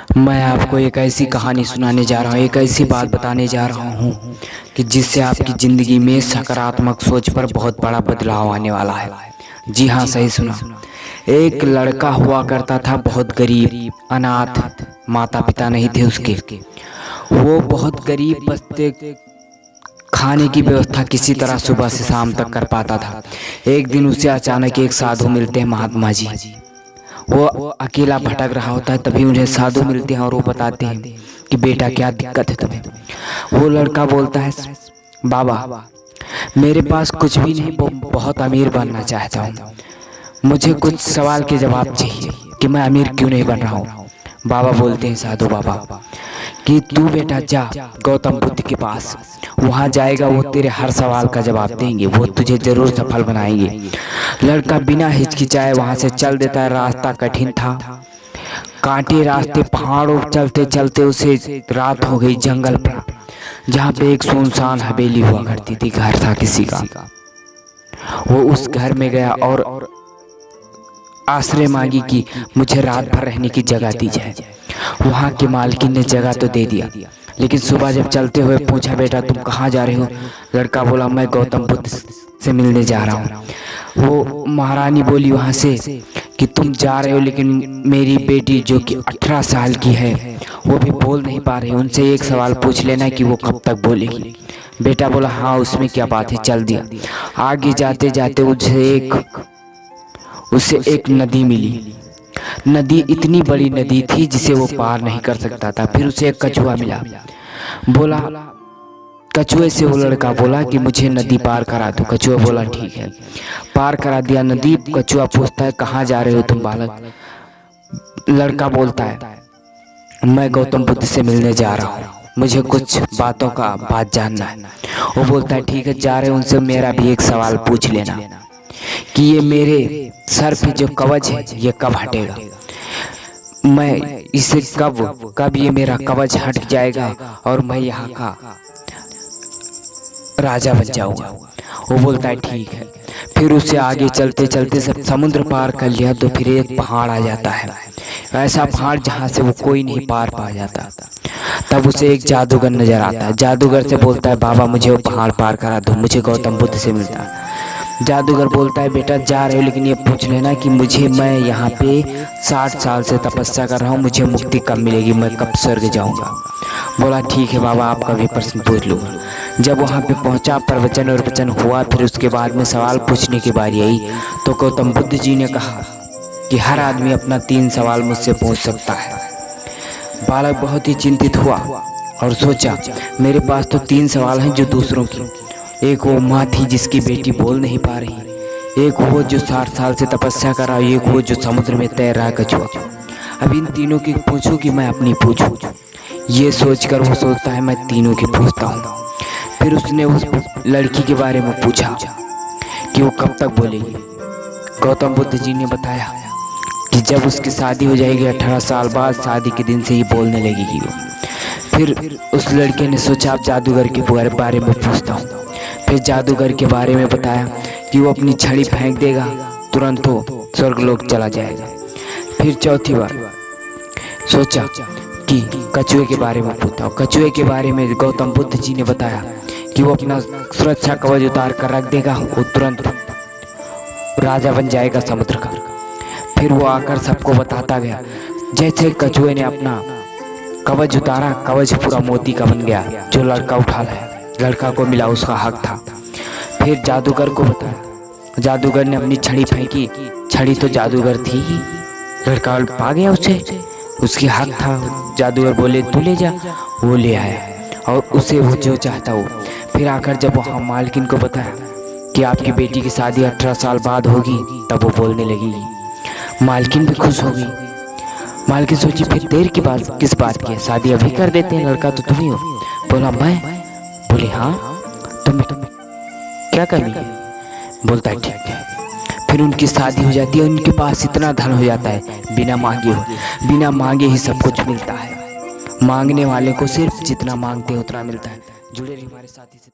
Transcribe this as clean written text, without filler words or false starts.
मैं आपको एक ऐसी कहानी सुनाने जा रहा हूँ, एक ऐसी बात बताने जा रहा हूँ कि जिससे आपकी ज़िंदगी में सकारात्मक सोच पर बहुत बड़ा बदलाव आने वाला है। जी हाँ, सही सुना। एक लड़का हुआ करता था, बहुत गरीब, अनाथ, माता पिता नहीं थे उसके। वो बहुत गरीब, बस खाने की व्यवस्था किसी तरह सुबह से शाम तक कर पाता था। एक दिन उसे अचानक एक साधु मिलते हैं, महात्मा जी। वो अकेला भटक रहा होता है, तभी उन्हें साधु मिलते हैं और वो बताते हैं कि बेटा क्या दिक्कत है तुम्हें। वो लड़का बोलता है, बाबा मेरे पास कुछ भी नहीं, बहुत अमीर बनना चाहता हूँ। मुझे कुछ सवाल के जवाब चाहिए कि मैं अमीर क्यों नहीं बन रहा हूँ। बाबा बोलते हैं, साधु बाबा, कि तू बेटा जा गौतम बुद्ध के पास, वहाँ जाएगा, वो तेरे हर सवाल का जवाब देंगे, वो तुझे जरूर सफल बनाएंगे। लड़का बिना हिचकिचाए वहाँ से चल देता है। रास्ता कठिन था, कांटे रास्ते, पहाड़ों चलते चलते उसे रात हो गई जंगल पर, जहाँ पे एक सुनसान हवेली हुआ करती थी, घर था किसी का। वो उस घर में गया और आश्रय मांगी कि मुझे रात भर रहने की जगह दी जाए। वहाँ की मालकिन ने जगह तो दे दिया, लेकिन सुबह जब चलते हुए पूछा, बेटा तुम कहाँ जा रहे हो? लड़का बोला, मैं गौतम बुद्ध से मिलने जा रहा हूँ। वो महारानी बोली वहाँ से कि तुम जा रहे हो, लेकिन मेरी बेटी जो कि 18 साल की है, वो भी बोल नहीं पा रही, उनसे एक सवाल पूछ लेना कि वो कब तक बोलेगी। बेटा बोला, हाँ उसमें क्या बात है, चल दिया। आगे जाते जाते उसे एक नदी मिली। नदी इतनी बड़ी नदी थी जिसे वो पार नहीं कर सकता था। फिर उसे एक कछुआ मिला। बोला, कछुए से वो लड़का बोला कि मुझे नदी पार करा दो। कछुआ बोला ठीक है, पार करा दिया नदी। कछुआ पूछता है, कहाँ जा रहे हो तुम बालक? लड़का बोलता है, मैं गौतम बुद्ध से मिलने जा रहा हूँ, मुझे कुछ बातों का बात जानना है। वो बोलता है ठीक है, जा रहे हो, उनसे मेरा भी एक सवाल पूछ लेना कि ये मेरे सर पे जो कवच है ये कब हटेगा, मैं इसे कब ये मेरा कवच हट जाएगा और मैं यहाँ का राजा बन जाऊंगा। वो बोलता है ठीक है। फिर उससे आगे चलते चलते सब समुद्र पार कर लिया तो फिर एक पहाड़ आ जाता है, ऐसा पहाड़ जहाँ से वो कोई नहीं पार पा जाता। तब उसे एक जादूगर नजर आता है। जादूगर से बोलता है, बाबा मुझे वो पहाड़ पार करा दो, मुझे गौतम बुद्ध से मिलता है। जादूगर बोलता है, बेटा जा रहे हो, लेकिन ये पूछ लेना कि मैं यहाँ पे 60 साल से तपस्या कर रहा हूँ, मुझे मुक्ति कब मिलेगी, मैं कब स्वर्ग जाऊँगा। बोला ठीक है बाबा, आपका भी प्रश्न पूछ लो। जब वहाँ पे पहुँचा, प्रवचन और वचन हुआ, फिर उसके बाद में सवाल पूछने की बारी आई तो गौतम बुद्ध जी ने कहा कि हर आदमी अपना 3 सवाल मुझसे पूछ सकता है। बालक बहुत ही चिंतित हुआ और सोचा, मेरे पास तो 3 सवाल हैं जो दूसरों की। एक वो माँ थी जिसकी बेटी बोल नहीं पा रही, एक वो जो 60 साल से तपस्या कर रहा है, एक वो जो समुद्र में तैर रहा है कछुआ। अब इन तीनों की पूछूं कि मैं अपनी पूछूं? ये सोचकर वो सोचता है, मैं तीनों की पूछता हूँ। फिर उसने उस लड़की के बारे में पूछा कि वो कब तक बोलेगी। गौतम बुद्ध जी ने बताया कि जब उसकी शादी हो जाएगी, 18 साल बाद, शादी के दिन से ही बोलने लगेगी वो। फिर उस लड़के ने सोचा, अब जादूगर के बारे में पूछता हूँ। फिर जादूगर के बारे में बताया कि वो अपनी छड़ी फेंक देगा, तुरंत वो स्वर्गलोक चला जाएगा। फिर चौथी बार सोचा कि कछुए के बारे में पूछता हूँ। कछुए के बारे में गौतम बुद्ध जी ने बताया कि वो अपना सुरक्षा कवच उतार कर रख देगा, वो तुरंत राजा बन जाएगा समुद्र का। फिर वो आकर सबको बताता गया। जैसे कछुए ने अपना कवच उतारा, कवच पूरा मोती का बन गया, जो लड़का उठा लाया, लड़का को मिला, उसका हक था। फिर जादूगर को बताया, जादूगर ने अपनी छड़ी फेंकी, छड़ी तो जादूगर थी, लड़का पा गया उसे, उसकी हक था। जादूगर बोले तू ले जा, वो ले आया और उसे वो जो चाहता वो। फिर आकर जब वहाँ मालकिन को बताया कि आपकी बेटी की शादी 18 साल बाद होगी, तब वो बोलने लगेगी। मालकिन भी खुश हो गई। मालकिन सोची, फिर देर की बात किस बात की है, शादी अभी कर देते हैं, लड़का तो तुम ही हो। बोला मैं? बोले हाँ, तुम क्या कमी है? बोलता है ठीक है। फिर उनकी शादी हो जाती है, उनके पास इतना धन हो जाता है, बिना मांगे ही सब कुछ मिलता है। मांगने वाले को सिर्फ जितना मांगते हैं उतना मिलता है। जुड़े रहिए हमारे साथ ही।